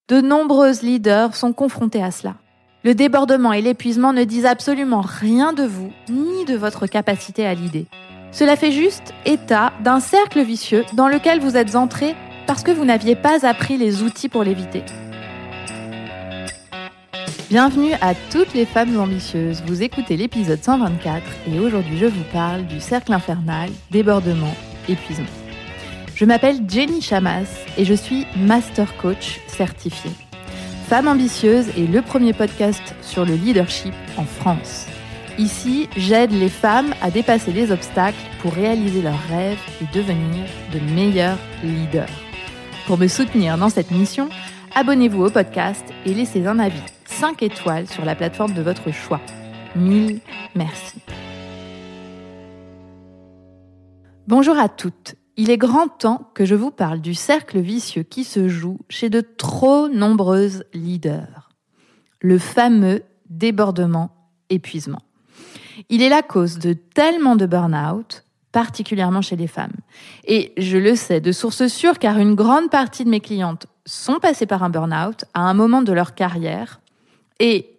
De nombreuses leaders sont confrontés à cela. Le débordement et l'épuisement ne disent absolument rien de vous, ni de votre capacité à l'idée. Cela fait juste état d'un cercle vicieux dans lequel vous êtes entré parce que vous n'aviez pas appris les outils pour l'éviter. Bienvenue à toutes les femmes ambitieuses. Vous écoutez l'épisode 124 et aujourd'hui je vous parle du cercle infernal, débordement, épuisement. Je m'appelle Jenny Chamas et je suis Master Coach certifiée. Femme ambitieuse est le premier podcast sur le leadership en France. Ici, j'aide les femmes à dépasser les obstacles pour réaliser leurs rêves et devenir de meilleurs leaders. Pour me soutenir dans cette mission, abonnez-vous au podcast et laissez un avis 5 étoiles sur la plateforme de votre choix. 1000 merci. Bonjour à toutes. Il est grand temps que je vous parle du cercle vicieux qui se joue chez de trop nombreuses leaders. Le fameux débordement-épuisement. Il est la cause de tellement de burn-out, particulièrement chez les femmes. Et je le sais de source sûre car une grande partie de mes clientes sont passées par un burn-out à un moment de leur carrière. Et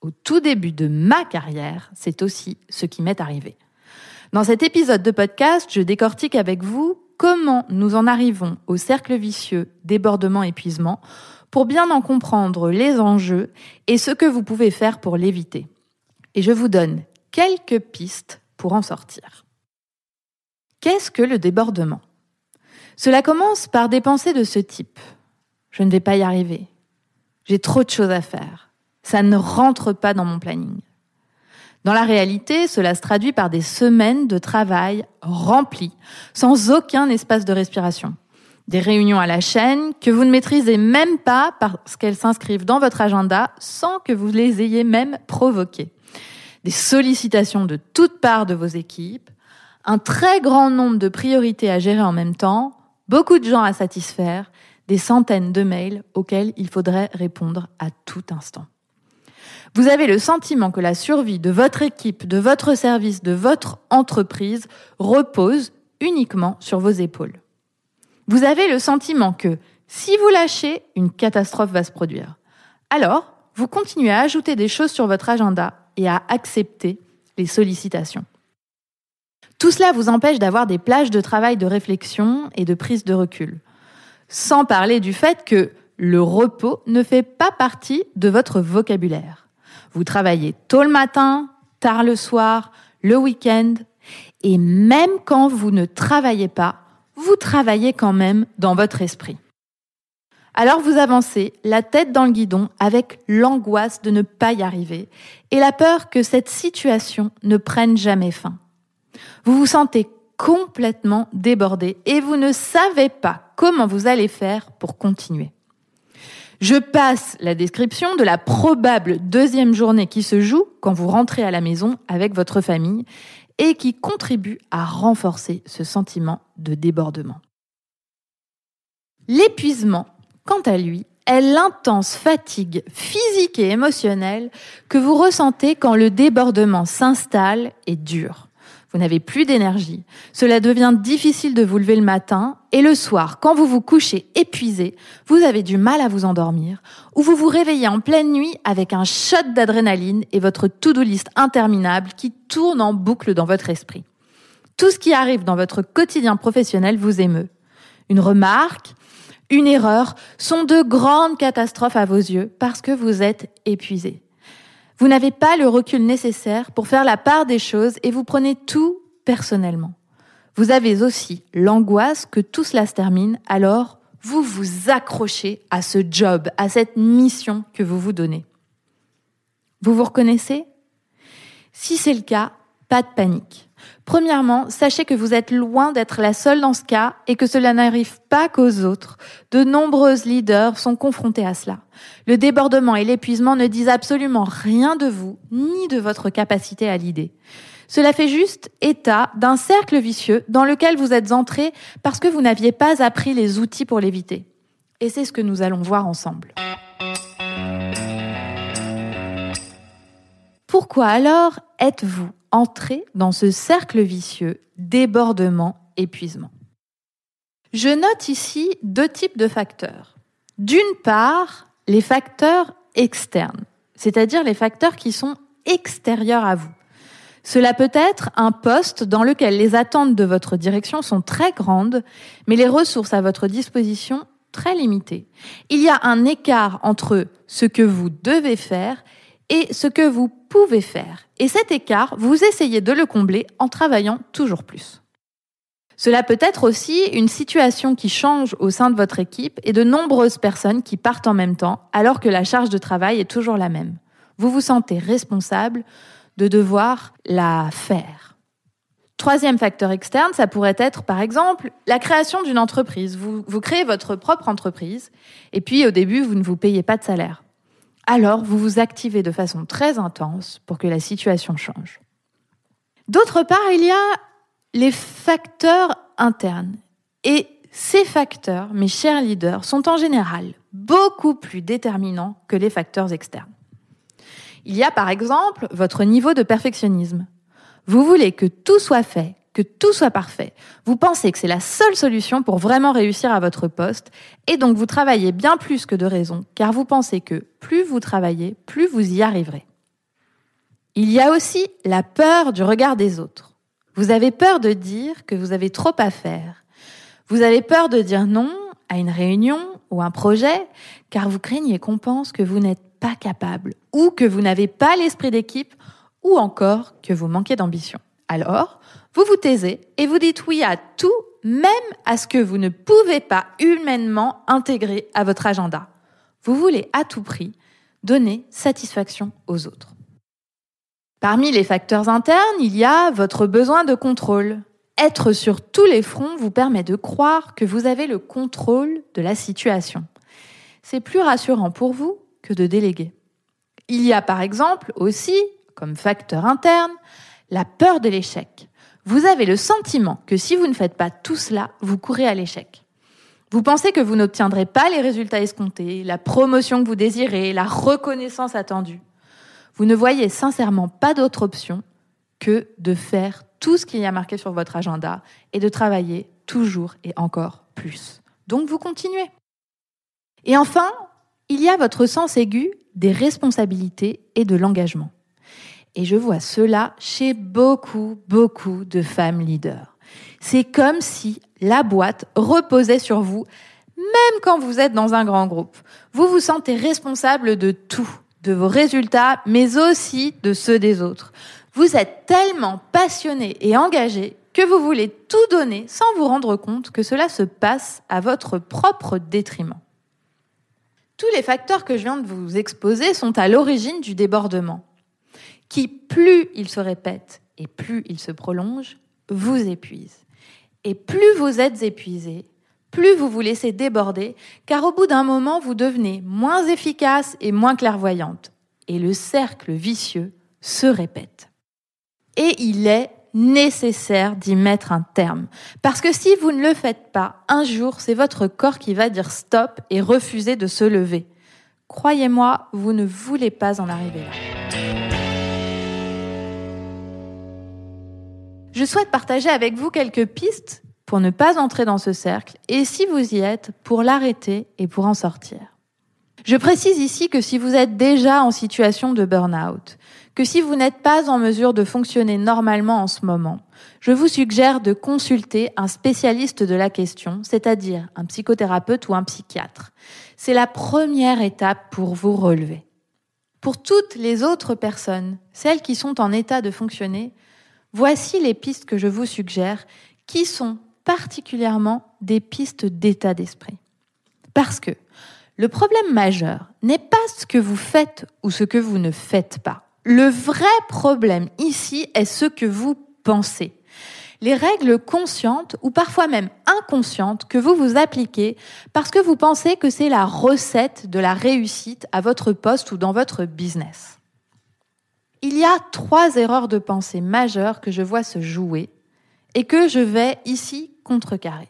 au tout début de ma carrière, c'est aussi ce qui m'est arrivé. Dans cet épisode de podcast, je décortique avec vous comment nous en arrivons au cercle vicieux débordement-épuisement pour bien en comprendre les enjeux et ce que vous pouvez faire pour l'éviter. Et je vous donne quelques pistes pour en sortir. Qu'est-ce que le débordement ? Cela commence par des pensées de ce type. Je ne vais pas y arriver. J'ai trop de choses à faire. Ça ne rentre pas dans mon planning. Dans la réalité, cela se traduit par des semaines de travail remplies, sans aucun espace de respiration. Des réunions à la chaîne que vous ne maîtrisez même pas parce qu'elles s'inscrivent dans votre agenda sans que vous les ayez même provoquées. Des sollicitations de toutes parts de vos équipes, un très grand nombre de priorités à gérer en même temps, beaucoup de gens à satisfaire, des centaines de mails auxquels il faudrait répondre à tout instant. Vous avez le sentiment que la survie de votre équipe, de votre service, de votre entreprise repose uniquement sur vos épaules. Vous avez le sentiment que si vous lâchez, une catastrophe va se produire. Alors, vous continuez à ajouter des choses sur votre agenda et à accepter les sollicitations. Tout cela vous empêche d'avoir des plages de travail de réflexion et de prise de recul. Sans parler du fait que le repos ne fait pas partie de votre vocabulaire. Vous travaillez tôt le matin, tard le soir, le week-end, et même quand vous ne travaillez pas, vous travaillez quand même dans votre esprit. Alors vous avancez, la tête dans le guidon, avec l'angoisse de ne pas y arriver et la peur que cette situation ne prenne jamais fin. Vous vous sentez complètement débordé et vous ne savez pas comment vous allez faire pour continuer. Je passe la description de la probable deuxième journée qui se joue quand vous rentrez à la maison avec votre famille et qui contribue à renforcer ce sentiment de débordement. L'épuisement, quant à lui, est l'intense fatigue physique et émotionnelle que vous ressentez quand le débordement s'installe et dure. Vous n'avez plus d'énergie, cela devient difficile de vous lever le matin et le soir, quand vous vous couchez épuisé, vous avez du mal à vous endormir ou vous vous réveillez en pleine nuit avec un shot d'adrénaline et votre to-do list interminable qui tourne en boucle dans votre esprit. Tout ce qui arrive dans votre quotidien professionnel vous émeut. Une remarque, une erreur sont de grandes catastrophes à vos yeux parce que vous êtes épuisé. Vous n'avez pas le recul nécessaire pour faire la part des choses et vous prenez tout personnellement. Vous avez aussi l'angoisse que tout cela se termine, alors vous vous accrochez à ce job, à cette mission que vous vous donnez. Vous vous reconnaissez ? Si c'est le cas, pas de panique. Premièrement, sachez que vous êtes loin d'être la seule dans ce cas et que cela n'arrive pas qu'aux autres. De nombreuses leaders sont confrontés à cela. Le débordement et l'épuisement ne disent absolument rien de vous, ni de votre capacité à l'idée. Cela fait juste état d'un cercle vicieux dans lequel vous êtes entré parce que vous n'aviez pas appris les outils pour l'éviter. Et c'est ce que nous allons voir ensemble. Pourquoi alors êtes-vous entré dans ce cercle vicieux débordement-épuisement ? Je note ici 2 types de facteurs. D'une part, les facteurs externes, c'est-à-dire les facteurs qui sont extérieurs à vous. Cela peut être un poste dans lequel les attentes de votre direction sont très grandes, mais les ressources à votre disposition très limitées. Il y a un écart entre ce que vous devez faire et ce que vous pouvez faire. Et cet écart, vous essayez de le combler en travaillant toujours plus. Cela peut être aussi une situation qui change au sein de votre équipe et de nombreuses personnes qui partent en même temps alors que la charge de travail est toujours la même. Vous vous sentez responsable de devoir la faire. Troisième facteur externe, ça pourrait être par exemple la création d'une entreprise. Vous créez votre propre entreprise et puis au début, vous ne vous payez pas de salaire. Alors, vous vous activez de façon très intense pour que la situation change. D'autre part, il y a les facteurs internes. Et ces facteurs, mes chers leaders, sont en général beaucoup plus déterminants que les facteurs externes. Il y a par exemple votre niveau de perfectionnisme. Vous voulez que tout soit fait, que tout soit parfait. Vous pensez que c'est la seule solution pour vraiment réussir à votre poste et donc vous travaillez bien plus que de raison car vous pensez que plus vous travaillez, plus vous y arriverez. Il y a aussi la peur du regard des autres. Vous avez peur de dire que vous avez trop à faire. Vous avez peur de dire non à une réunion ou un projet car vous craignez qu'on pense que vous n'êtes pas capable ou que vous n'avez pas l'esprit d'équipe ou encore que vous manquez d'ambition. Alors, vous vous taisez et vous dites oui à tout, même à ce que vous ne pouvez pas humainement intégrer à votre agenda. Vous voulez à tout prix donner satisfaction aux autres. Parmi les facteurs internes, il y a votre besoin de contrôle. Être sur tous les fronts vous permet de croire que vous avez le contrôle de la situation. C'est plus rassurant pour vous que de déléguer. Il y a par exemple aussi, comme facteur interne, la peur de l'échec. Vous avez le sentiment que si vous ne faites pas tout cela, vous courez à l'échec. Vous pensez que vous n'obtiendrez pas les résultats escomptés, la promotion que vous désirez, la reconnaissance attendue. Vous ne voyez sincèrement pas d'autre option que de faire tout ce qu'il y a marqué sur votre agenda et de travailler toujours et encore plus. Donc vous continuez. Et enfin, il y a votre sens aigu des responsabilités et de l'engagement. Et je vois cela chez beaucoup de femmes leaders. C'est comme si la boîte reposait sur vous, même quand vous êtes dans un grand groupe. Vous vous sentez responsable de tout, de vos résultats, mais aussi de ceux des autres. Vous êtes tellement passionné et engagé que vous voulez tout donner sans vous rendre compte que cela se passe à votre propre détriment. Tous les facteurs que je viens de vous exposer sont à l'origine du débordement, qui, plus il se répète et plus il se prolonge, vous épuise. Et plus vous êtes épuisé, plus vous vous laissez déborder, car au bout d'un moment, vous devenez moins efficace et moins clairvoyante. Et le cercle vicieux se répète. Et il est nécessaire d'y mettre un terme. Parce que si vous ne le faites pas, un jour, c'est votre corps qui va dire stop et refuser de se lever. Croyez-moi, vous ne voulez pas en arriver là. Je souhaite partager avec vous quelques pistes pour ne pas entrer dans ce cercle et si vous y êtes, pour l'arrêter et pour en sortir. Je précise ici que si vous êtes déjà en situation de burn-out, que si vous n'êtes pas en mesure de fonctionner normalement en ce moment, je vous suggère de consulter un spécialiste de la question, c'est-à-dire un psychothérapeute ou un psychiatre. C'est la première étape pour vous relever. Pour toutes les autres personnes, celles qui sont en état de fonctionner, voici les pistes que je vous suggère, qui sont particulièrement des pistes d'état d'esprit. Parce que le problème majeur n'est pas ce que vous faites ou ce que vous ne faites pas. Le vrai problème ici est ce que vous pensez. Les règles conscientes ou parfois même inconscientes que vous vous appliquez parce que vous pensez que c'est la recette de la réussite à votre poste ou dans votre business. Il y a 3 erreurs de pensée majeures que je vois se jouer et que je vais ici contrecarrer.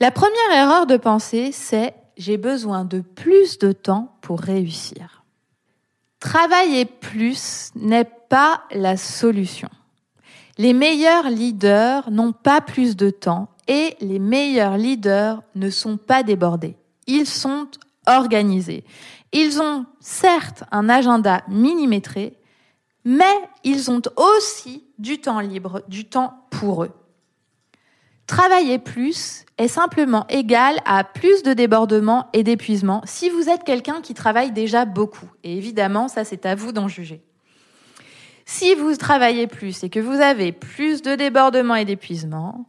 La première erreur de pensée, c'est « j'ai besoin de plus de temps pour réussir ». Travailler plus n'est pas la solution. Les meilleurs leaders n'ont pas plus de temps et les meilleurs leaders ne sont pas débordés. Ils sont organisés. Ils ont certes un agenda millimétré, mais ils ont aussi du temps libre, du temps pour eux. Travailler plus est simplement égal à plus de débordements et d'épuisement si vous êtes quelqu'un qui travaille déjà beaucoup. Et évidemment, ça c'est à vous d'en juger. Si vous travaillez plus et que vous avez plus de débordements et d'épuisement,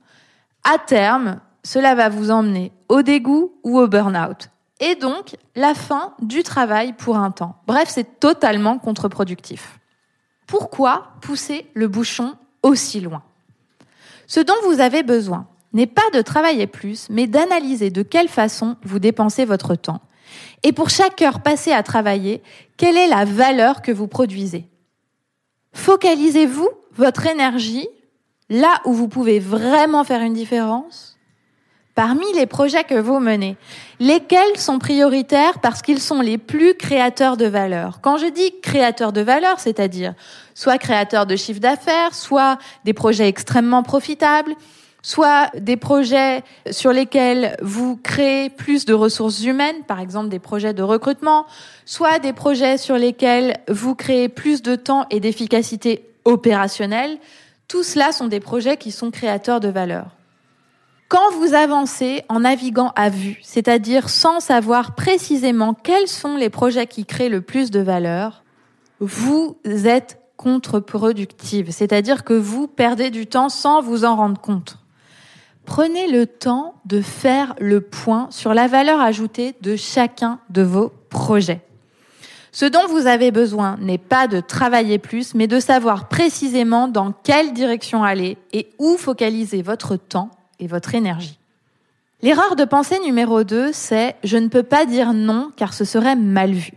à terme, cela va vous emmener au dégoût ou au burn-out. Et donc, la fin du travail pour un temps. Bref, c'est totalement contre-productif. Pourquoi pousser le bouchon aussi loin ? Ce dont vous avez besoin n'est pas de travailler plus, mais d'analyser de quelle façon vous dépensez votre temps. Et pour chaque heure passée à travailler, quelle est la valeur que vous produisez ? Focalisez-vous votre énergie là où vous pouvez vraiment faire une différence ? Parmi les projets que vous menez, lesquels sont prioritaires parce qu'ils sont les plus créateurs de valeur ? Quand je dis créateurs de valeur, c'est-à-dire soit créateurs de chiffre d'affaires, soit des projets extrêmement profitables, soit des projets sur lesquels vous créez plus de ressources humaines, par exemple des projets de recrutement, soit des projets sur lesquels vous créez plus de temps et d'efficacité opérationnelle. Tout cela sont des projets qui sont créateurs de valeur. Quand vous avancez en naviguant à vue, c'est-à-dire sans savoir précisément quels sont les projets qui créent le plus de valeur, vous êtes contre-productive, c'est-à-dire que vous perdez du temps sans vous en rendre compte. Prenez le temps de faire le point sur la valeur ajoutée de chacun de vos projets. Ce dont vous avez besoin n'est pas de travailler plus, mais de savoir précisément dans quelle direction aller et où focaliser votre temps et votre énergie. L'erreur de pensée numéro 2, c'est « je ne peux pas dire non car ce serait mal vu ».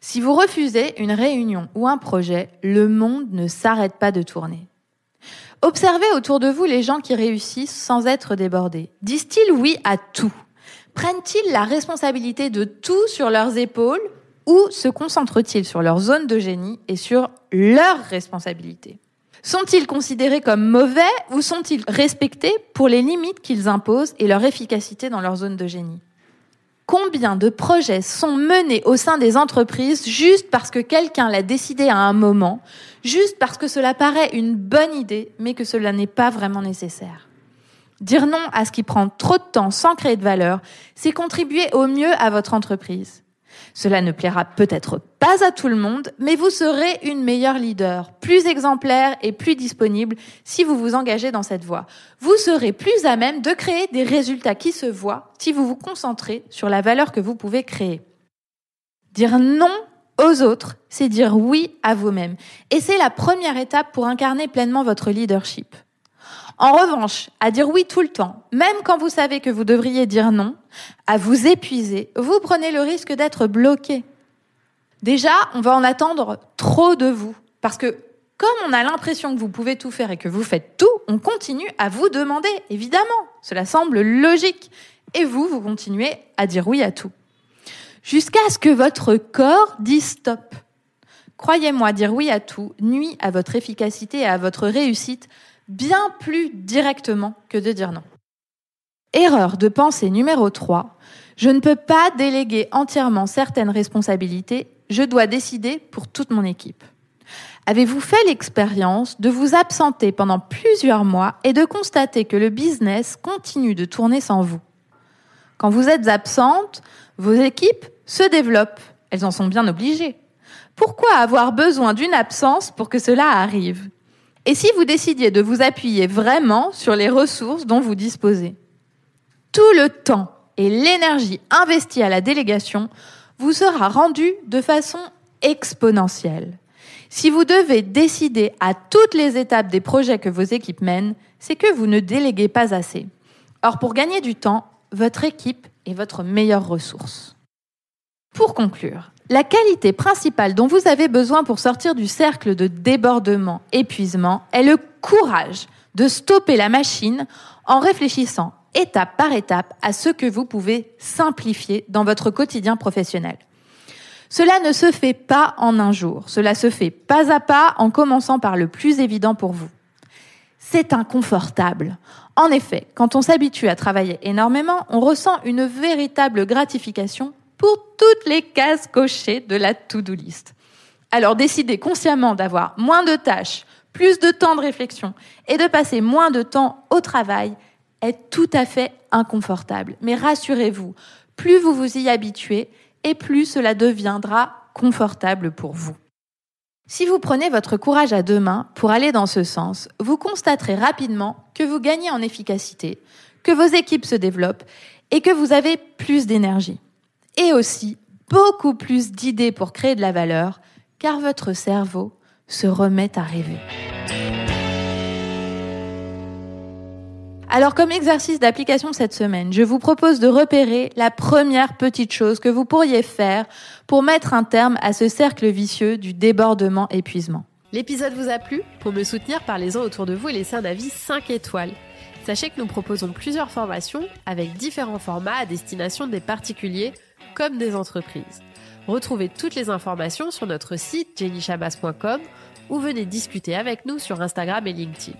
Si vous refusez une réunion ou un projet, le monde ne s'arrête pas de tourner. Observez autour de vous les gens qui réussissent sans être débordés. Disent-ils oui à tout ? Prennent-ils la responsabilité de tout sur leurs épaules ou se concentrent-ils sur leur zone de génie et sur leurs responsabilités ? Sont-ils considérés comme mauvais ou sont-ils respectés pour les limites qu'ils imposent et leur efficacité dans leur zone de génie ? Combien de projets sont menés au sein des entreprises juste parce que quelqu'un l'a décidé à un moment, juste parce que cela paraît une bonne idée, mais que cela n'est pas vraiment nécessaire. Dire non à ce qui prend trop de temps sans créer de valeur, c'est contribuer au mieux à votre entreprise. Cela ne plaira peut-être pas à tout le monde, mais vous serez une meilleure leader, plus exemplaire et plus disponible si vous vous engagez dans cette voie. Vous serez plus à même de créer des résultats qui se voient si vous vous concentrez sur la valeur que vous pouvez créer. Dire non aux autres, c'est dire oui à vous-même. Et c'est la première étape pour incarner pleinement votre leadership. En revanche, à dire oui tout le temps, même quand vous savez que vous devriez dire non, à vous épuiser, vous prenez le risque d'être bloqué. Déjà, on va en attendre trop de vous. Parce que comme on a l'impression que vous pouvez tout faire et que vous faites tout, on continue à vous demander, évidemment. Cela semble logique. Et vous continuez à dire oui à tout. Jusqu'à ce que votre corps dise stop. Croyez-moi, dire oui à tout nuit à votre efficacité et à votre réussite bien plus directement que de dire non. Erreur de pensée numéro 3. Je ne peux pas déléguer entièrement certaines responsabilités, je dois décider pour toute mon équipe. Avez-vous fait l'expérience de vous absenter pendant plusieurs mois et de constater que le business continue de tourner sans vous ? Quand vous êtes absente, vos équipes se développent. Elles en sont bien obligées. Pourquoi avoir besoin d'une absence pour que cela arrive ? Et si vous décidiez de vous appuyer vraiment sur les ressources dont vous disposez ? Tout le temps et l'énergie investie à la délégation vous sera rendu de façon exponentielle. Si vous devez décider à toutes les étapes des projets que vos équipes mènent, c'est que vous ne déléguez pas assez. Or, pour gagner du temps, votre équipe est votre meilleure ressource. Pour conclure, la qualité principale dont vous avez besoin pour sortir du cercle de débordement, épuisement, est le courage de stopper la machine en réfléchissant étape par étape à ce que vous pouvez simplifier dans votre quotidien professionnel. Cela ne se fait pas en un jour, cela se fait pas à pas en commençant par le plus évident pour vous. C'est inconfortable. En effet, quand on s'habitue à travailler énormément, on ressent une véritable gratification pour toutes les cases cochées de la to-do list. Alors décidez consciemment d'avoir moins de tâches, plus de temps de réflexion et de passer moins de temps au travail est tout à fait inconfortable. Mais rassurez-vous, plus vous vous y habituez et plus cela deviendra confortable pour vous. Si vous prenez votre courage à deux mains pour aller dans ce sens, vous constaterez rapidement que vous gagnez en efficacité, que vos équipes se développent et que vous avez plus d'énergie. Et aussi beaucoup plus d'idées pour créer de la valeur, car votre cerveau se remet à rêver. Alors comme exercice d'application cette semaine, je vous propose de repérer la première petite chose que vous pourriez faire pour mettre un terme à ce cercle vicieux du débordement-épuisement. L'épisode vous a plu ? Pour me soutenir, parlez-en autour de vous et laissez un avis 5 étoiles. Sachez que nous proposons plusieurs formations avec différents formats à destination des particuliers comme des entreprises. Retrouvez toutes les informations sur notre site jennychabas.com ou venez discuter avec nous sur Instagram et LinkedIn.